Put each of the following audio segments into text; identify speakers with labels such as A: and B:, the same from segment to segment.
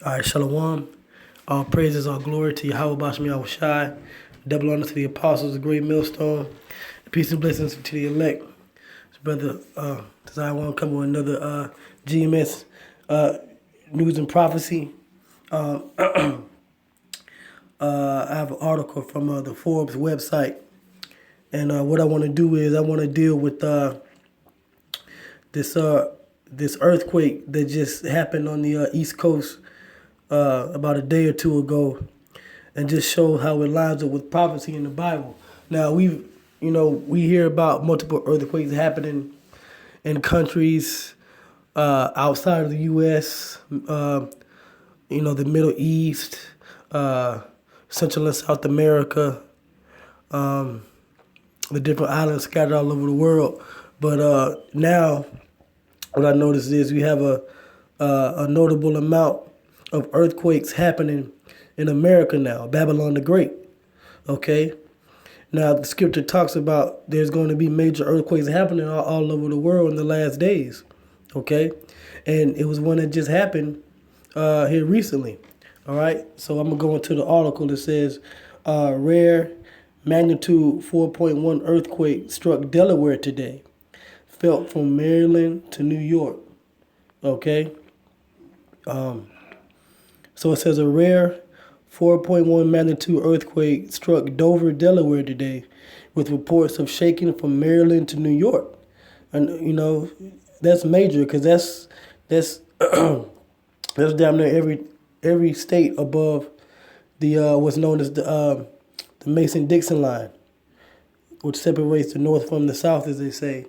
A: All right, Shalom. All praises, all glory to Yahweh Bashmi Yahushai. Double honor to the apostles, the great millstone. Peace and blessings to the elect. Brother Desire want to come with another GMS news and prophecy. I have an article from the Forbes website. And what I want to do is I want to deal with this earthquake that just happened on the East Coast about a day or two ago, and just show how it lines up with prophecy in the Bible. Now we hear about multiple earthquakes happening in countries outside of the U.S. The Middle East, Central and South America, the different islands scattered all over the world. But now, what I noticed is we have a notable amount of earthquakes happening in America now. Babylon the Great. Okay. Now the scripture talks about there's going to be major earthquakes happening all over the world in the last days. Okay, and it was one that just happened here recently. All right, so I'm gonna go into the article that says rare magnitude 4.1 earthquake struck Delaware today, felt from Maryland to New York. Okay. So it says a rare 4.1 magnitude earthquake struck Dover, Delaware today, with reports of shaking from Maryland to New York. And that's major because that's that's damn near every state above the what's known as the Mason-Dixon line, which separates the north from the south, as they say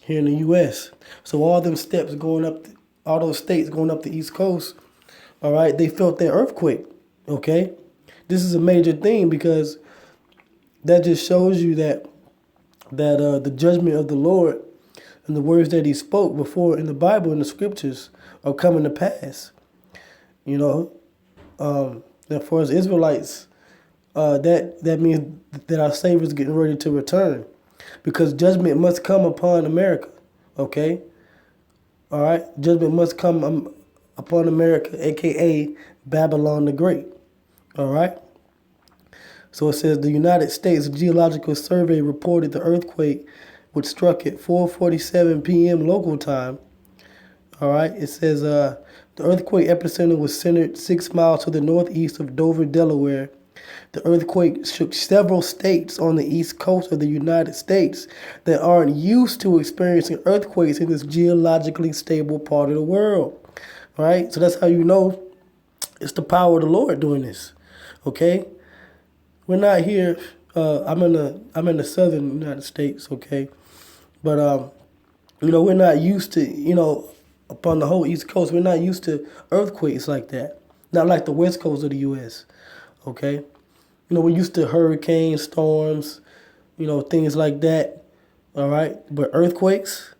A: here in the U.S. So all them steps going up, all those states going up the East Coast. All right, they felt that earthquake. Okay, this is a major thing because that just shows you that the judgment of the Lord and the words that He spoke before in the Bible and the scriptures are coming to pass. That for us Israelites, that means that our Savior is getting ready to return, because judgment must come upon America. Okay, all right, judgment must come upon America, aka Babylon the Great. All right. So it says the United States Geological Survey reported the earthquake, which struck at 4:47 p.m. local time. All right. It says the earthquake epicenter was centered 6 miles to the northeast of Dover, Delaware. The earthquake shook several states on the east coast of the United States that aren't used to experiencing earthquakes in this geologically stable part of the world. All right. So that's how you know it's the power of the Lord doing this. Okay. We're not here. I'm in the southern United States. Okay. But we're not used to upon the whole East Coast, we're not used to earthquakes like that. Not like the West Coast of the U.S. Okay. We're used to hurricanes, storms, things like that. All right. But earthquakes,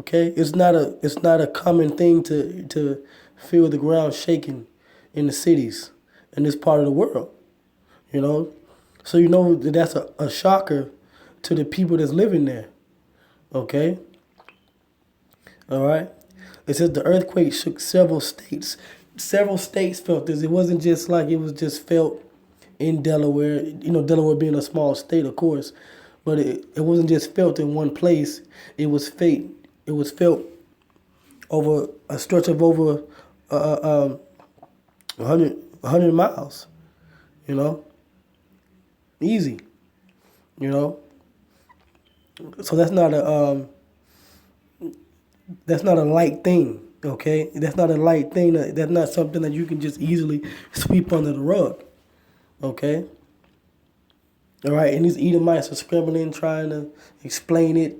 A: okay, it's not a common thing to feel the ground shaking in the cities in this part of the world. So that's a shocker to the people that's living there. Okay. All right. It says the earthquake shook several states. Several states felt this. It wasn't just like it was just felt in Delaware. Delaware being a small state, of course, but it wasn't just felt in one place. It was felt over a stretch of over 100 miles. Easy. So that's not a light thing. Okay, that's not a light thing. That's not something that you can just easily sweep under the rug. Okay. All right, and these Edomites are scrambling, trying to explain it.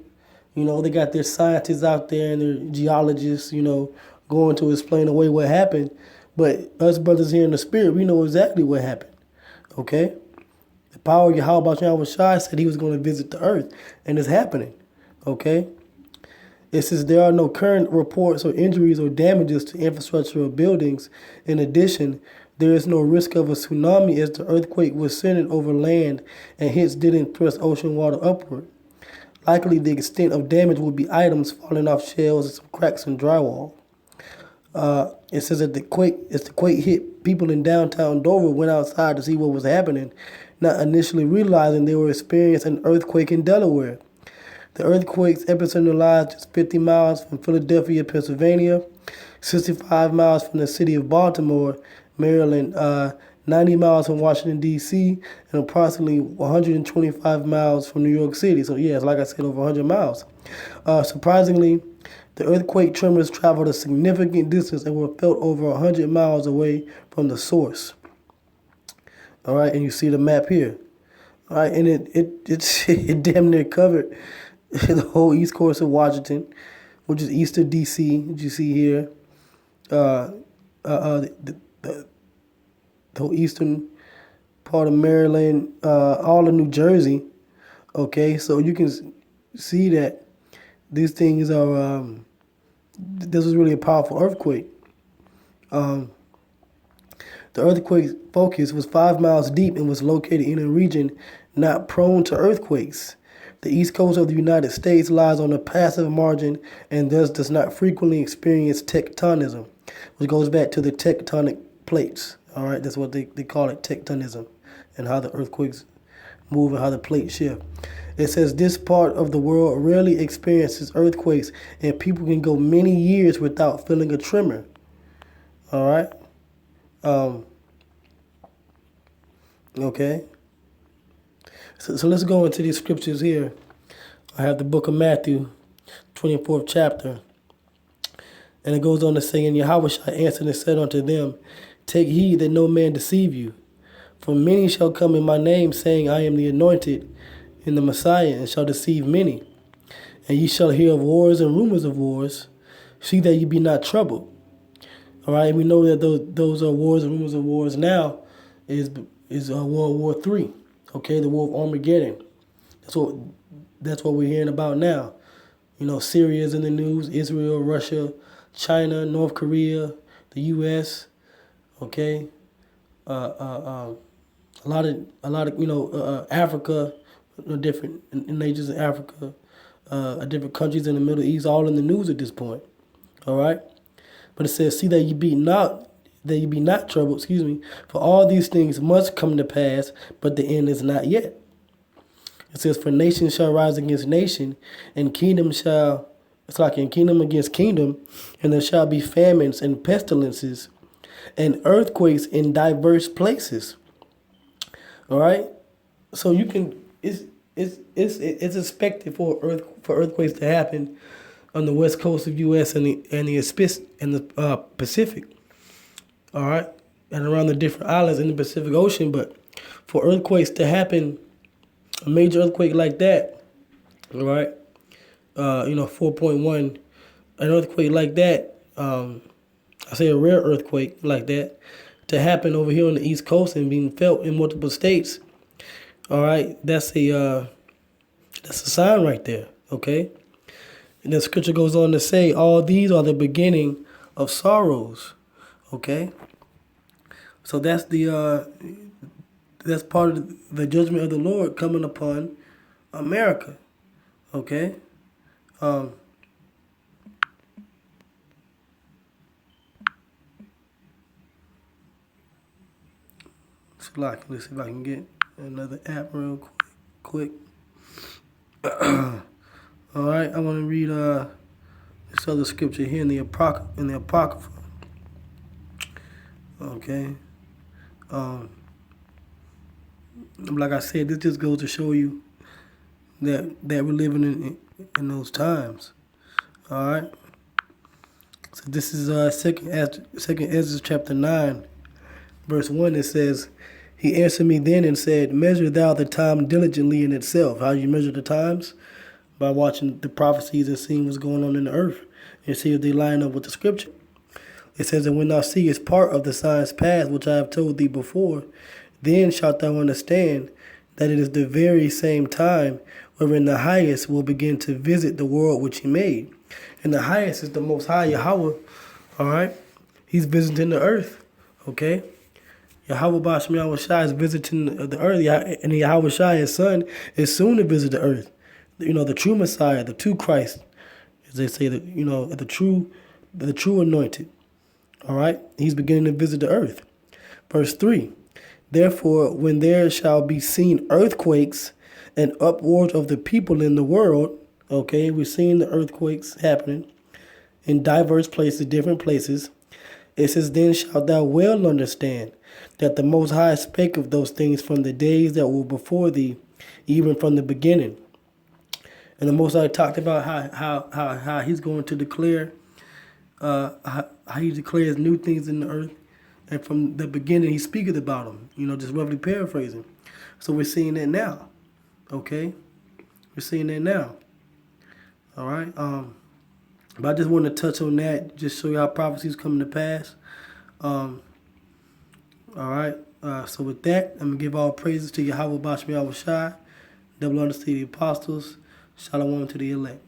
A: They got their scientists out there and their geologists, going to explain away what happened. But us brothers here in the spirit, we know exactly what happened. Okay. The power of Yahweh Shai said He was going to visit the earth, and it's happening. Okay. It says there are no current reports or injuries or damages to infrastructure or buildings. In addition, there is no risk of a tsunami as the earthquake was centered over land and hits didn't thrust ocean water upward. Likely the extent of damage would be items falling off shelves and some cracks in drywall. It says that as the quake hit, people in downtown Dover went outside to see what was happening, not initially realizing they were experiencing an earthquake in Delaware. The earthquake's epicenter lies just 50 miles from Philadelphia, Pennsylvania, 65 miles from the city of Baltimore, Maryland, 90 miles from Washington, D.C., and approximately 125 miles from New York City. So, yeah, it's like I said, over 100 miles. Surprisingly, the earthquake tremors traveled a significant distance and were felt over 100 miles away from the source. All right, and you see the map here. All right, and it damn near covered the whole east coast of Washington, which is east of D.C., that you see here. The whole eastern part of Maryland, all of New Jersey. Okay, so you can see that these things are, this was really a powerful earthquake. The earthquake's focus was 5 miles deep and was located in a region not prone to earthquakes. The east coast of the United States lies on a passive margin and thus does not frequently experience tectonism, which goes back to the tectonic plates. All right, that's what they call it, tectonism, and how the earthquakes move and how the plates shift. It says this part of the world rarely experiences earthquakes, and people can go many years without feeling a tremor. All right. Okay. So let's go into these scriptures here. I have the book of Matthew, 24th chapter. And it goes on to say, and Yahweh answered and said unto them, take heed that no man deceive you. For many shall come in my name, saying, I am the anointed and the Messiah, and shall deceive many. And ye shall hear of wars and rumors of wars. See that ye be not troubled. All right, we know that those are wars and rumors of wars now is World War III. Okay, the War of Armageddon. That's what we're hearing about now. You know, Syria's in the news, Israel, Russia, China, North Korea, the U.S. Okay, a lot of Africa, different nations in Africa, different countries in the Middle East, all in the news at this point. All right, but it says, see that ye be not troubled, for all these things must come to pass, but the end is not yet. It says, for nation shall rise against nation, and kingdom against kingdom, and there shall be famines and pestilences and earthquakes in diverse places. All right, so you can it's expected for earthquakes to happen on the west coast of U.S. and the Pacific. All right, and around the different islands in the Pacific Ocean. But for earthquakes to happen, a major earthquake like that, all right, 4.1, an earthquake like that, I say a rare earthquake like that, to happen over here on the East Coast and being felt in multiple states, all right, that's a sign right there, okay? And the scripture goes on to say, all these are the beginning of sorrows, okay? So that's that's part of the judgment of the Lord coming upon America, okay? Let's see if I can get another app real quick. All right, I want to read this other scripture here in the Apocrypha. Okay. Like I said, this just goes to show you that we're living in those times. All right. So this is second Ezra chapter 9, verse 1. It says, he answered me then and said, measure thou the time diligently in itself. How do you measure the times? By watching the prophecies and seeing what's going on in the earth and see if they line up with the scripture. It says, and when thou seest part of the signs past, which I have told thee before, then shalt thou understand that it is the very same time wherein the highest will begin to visit the world which he made. And the highest is the Most High, Yahweh, all right? He's visiting the earth, okay? Yahweh Ba'ashem Yahweh Shai is visiting the earth, and Yahweh Shai, his son, is soon to visit the earth. You know, the true Messiah, the true Christ, as they say, the true anointed, All right? He's beginning to visit the earth. Verse 3. Therefore, when there shall be seen earthquakes and uproars of the people in the world, okay, we're seeing the earthquakes happening in diverse places, different places. It says, then shalt thou well understand that the Most High spake of those things from the days that were before thee, even from the beginning. And the Most High talked about how he's going to declare, how he declares new things in the earth. And from the beginning, he speaketh about them, just roughly paraphrasing. So we're seeing that now, okay? We're seeing that now, all right? But I just want to touch on that, just show you how prophecies come to pass. All right? So with that, I'm going to give all praises to Yahweh Bashmi Shai, double understand the apostles, shalom to the elect.